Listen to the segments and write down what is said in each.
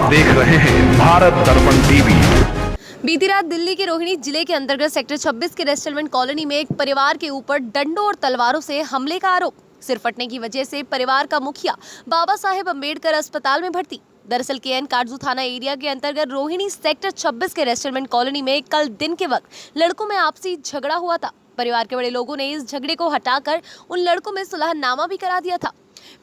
देख रहे हैं भारत दर्पण टीवी। बीती रात दिल्ली के रोहिणी जिले के अंतर्गत सेक्टर 26 के रेस्टोरेंट कॉलोनी में एक परिवार के ऊपर डंडों और तलवारों से हमले का आरोप। सिर फटने की वजह से परिवार का मुखिया बाबा साहेब अम्बेडकर अस्पताल में भर्ती। दरअसल केएन काटजू थाना एरिया के अंतर्गत रोहिणी सेक्टर 26 के रेस्टोरेंट कॉलोनी में कल दिन के वक्त लड़कों में आपसी झगड़ा हुआ था। परिवार के बड़े लोगों ने इस झगड़े को हटाकर उन लड़कों में सुलहनामा भी करा दिया था।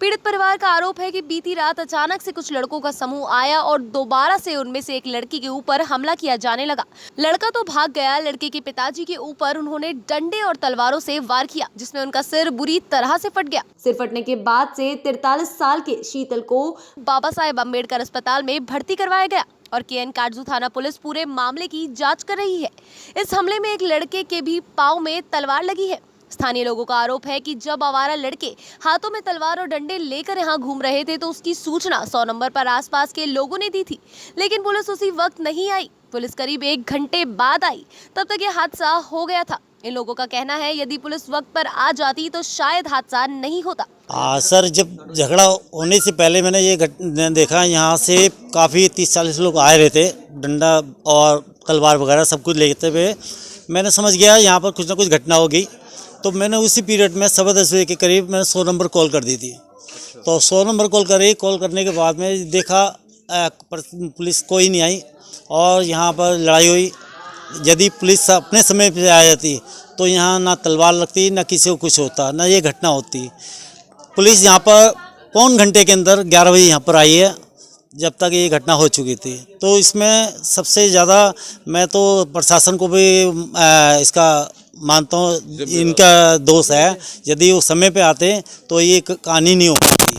पीड़ित परिवार का आरोप है कि बीती रात अचानक से कुछ लड़कों का समूह आया और दोबारा से उनमें से एक लड़की के ऊपर हमला किया जाने लगा। लड़का तो भाग गया, लड़के के पिताजी के ऊपर उन्होंने डंडे और तलवारों से वार किया, जिसमें उनका सिर बुरी तरह से फट गया। सिर फटने के बाद से 43 साल के शीतल को बाबा साहेब अम्बेडकर अस्पताल में भर्ती करवाया गया और केएन काटजू थाना पुलिस पूरे मामले की जाँच कर रही है। इस हमले में एक लड़के के भी पाँव में तलवार लगी है। स्थानीय लोगों का आरोप है कि जब आवारा लड़के हाथों में तलवार और डंडे लेकर यहां घूम रहे थे तो उसकी सूचना 100 नंबर पर आसपास के लोगों ने दी थी, लेकिन पुलिस उसी वक्त नहीं आई। पुलिस करीब 1 घंटे बाद आई, तब तक ये हादसा हो गया था। इन लोगों का कहना है यदि पुलिस वक्त पर आ जाती तो शायद हादसा नहीं होता। सर, जब झगड़ा होने से पहले मैंने ये देखा, यहाँ से काफ़ी 30-40 लोग आए रहे थे, डंडा और तलवार वगैरह सब कुछ लेते हुए। मैंने समझ गया यहाँ पर कुछ ना कुछ घटना होगी, तो मैंने उसी पीरियड में 10:15 बजे के करीब मैंने 100 नंबर कॉल कर दी थी। तो 100 नंबर कॉल करने के बाद में देखा पुलिस कोई नहीं आई और यहाँ पर लड़ाई हुई। यदि पुलिस अपने समय पे आ जाती तो यहाँ ना तलवार लगती, ना किसी को कुछ होता, ना ये घटना होती। पुलिस यहाँ पर पौन घंटे के अंदर 11 बजे यहाँ पर आई है, जब तक ये घटना हो चुकी थी। तो इसमें सबसे ज़्यादा मैं तो प्रशासन को भी इसका मानता हूँ, इनका दोष है। यदि वो समय पे आते तो ये कहानी नहीं हो पाती।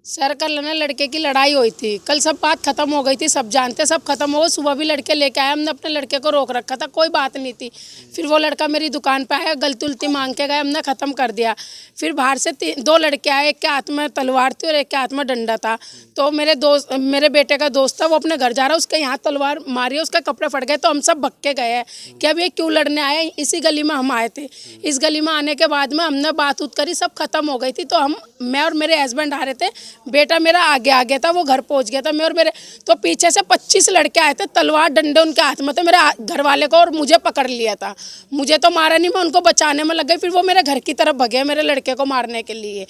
सर, कल ना लड़के की लड़ाई हुई थी। कल सब बात खत्म हो गई थी, सब जानते, सब खत्म हो गई। सुबह भी लड़के लेके आए, हमने अपने लड़के को रोक रखा था, कोई बात नहीं थी। फिर वो लड़का मेरी दुकान पे आया, गलती उल्टी मांग के गए, हमने ख़त्म कर दिया। फिर बाहर से 2 लड़के आए, एक के हाथ में तलवार थी और एक के हाथ में डंडा था। तो मेरे बेटे का दोस्त था, वो अपने घर जा रहा है, उसके यहाँ तलवार मारी, उसके कपड़े फट गए। तो हम सब भग के गए हैं कि अब ये क्यों लड़ने आए। इसी गली में हम आए थे। इस गली में आने के बाद में हमने बात उत करी, सब खत्म हो गई थी। तो मैं और मेरे हस्बैंड आ रहे थे, बेटा मेरा आगे आ गया था, वो घर पहुंच गया था। मैं और मेरे तो पीछे से 25 लड़के आए थे, तलवार डंडे उनके हाथ में थे। मेरे घर वाले को और मुझे पकड़ लिया था। मुझे तो मारा नहीं, मैं उनको बचाने में लग गई। फिर वो मेरे घर की तरफ भगे मेरे लड़के को मारने के लिए।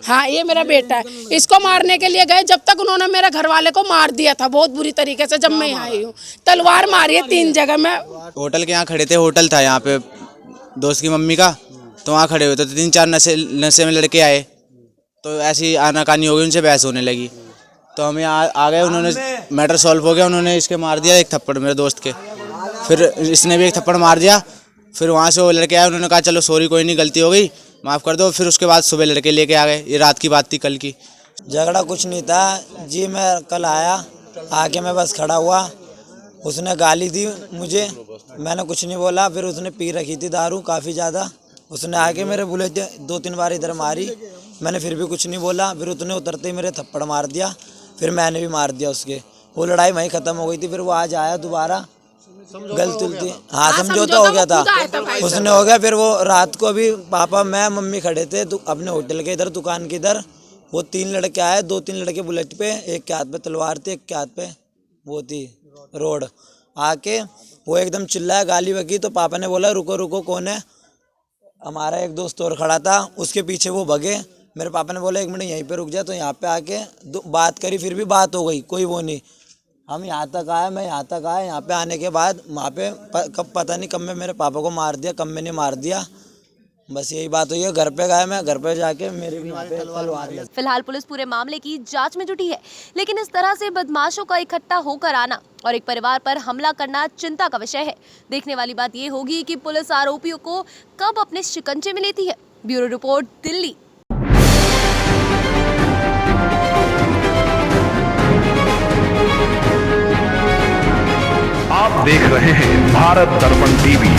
हाँ, ये मेरा बेटा है, इसको मारने के लिए गए, जब तक उन्होंने मेरे घर वाले को मार दिया था बहुत बुरी तरीके से। जब मैं यहाँ आई हूँ, तलवार मारी है 3 जगह। मैं होटल के यहाँ खड़े थे, होटल था यहाँ पे दोस्त की मम्मी का, तो वहाँ खड़े हुए थे। 3-4 नशे में लड़के आए, तो ऐसी आनाकानी हो गई, उनसे बहस होने लगी। तो हम यहाँ आ गए, उन्होंने मैटर सॉल्व हो गया। उन्होंने इसके मार दिया 1 थप्पड़ मेरे दोस्त के, फिर इसने भी 1 थप्पड़ मार दिया। फिर वहाँ से वो लड़के आए, उन्होंने कहा चलो सॉरी, कोई नहीं, गलती हो गई, माफ़ कर दो। फिर उसके बाद सुबह लड़के लेके आ गए। ये रात की बात थी, कल की। झगड़ा कुछ नहीं था जी। मैं कल आया, आके मैं बस खड़ा हुआ, उसने गाली दी मुझे, मैंने कुछ नहीं बोला। फिर उसने पी रखी थी दारू काफ़ी ज़्यादा, उसने आके मेरे बुलेट 2-3 बार इधर मारी, मैंने फिर भी कुछ नहीं बोला। फिर उसने उतरते ही मेरे थप्पड़ मार दिया, फिर मैंने भी मार दिया उसके। वो लड़ाई वहीं ख़त्म हो गई थी। फिर वो आज आया दोबारा, गलती उल्टी, हाँ समझौता हो गया था, उसने हो गया। फिर वो रात को अभी पापा मैं मम्मी खड़े थे अपने होटल के इधर, दुकान के इधर। वो 3 लड़के आए, 2-3 लड़के बुलेट पे, एक के हाथ पे तलवार थी, एक के हाथ पे वो थी रोड। आके वो एकदम चिल्लाया, गाली बकी। तो पापा ने बोला रुको रुको, कौन है? हमारा एक दोस्त और खड़ा था, उसके पीछे वो भगे। मेरे पापा ने बोला 1 मिनट यहीं पे रुक जा। तो यहाँ पे आके बात करी, फिर भी बात हो गई, कोई वो नहीं। हम यहाँ तक आए, मैं यहाँ तक आया। यहाँ पे आने के बाद वहाँ पे कब पता नहीं कब में मेरे पापा को मार दिया, कब मैंने मार दिया, बस यही बात हुई है। घर पे गए, मैं घर पे जाके मेरे भी यहाँ पे तलवार लगी। फिलहाल पुलिस पूरे मामले की जांच में जुटी है, लेकिन इस तरह से बदमाशों का इकट्ठा होकर आना और एक परिवार पर हमला करना चिंता का विषय है। देखने वाली बात ये होगी कि पुलिस आरोपियों को कब अपने शिकंजे में लेती है। Bureau report, Delhi. आप देख रहे हैं भारत दर्पण टीवी।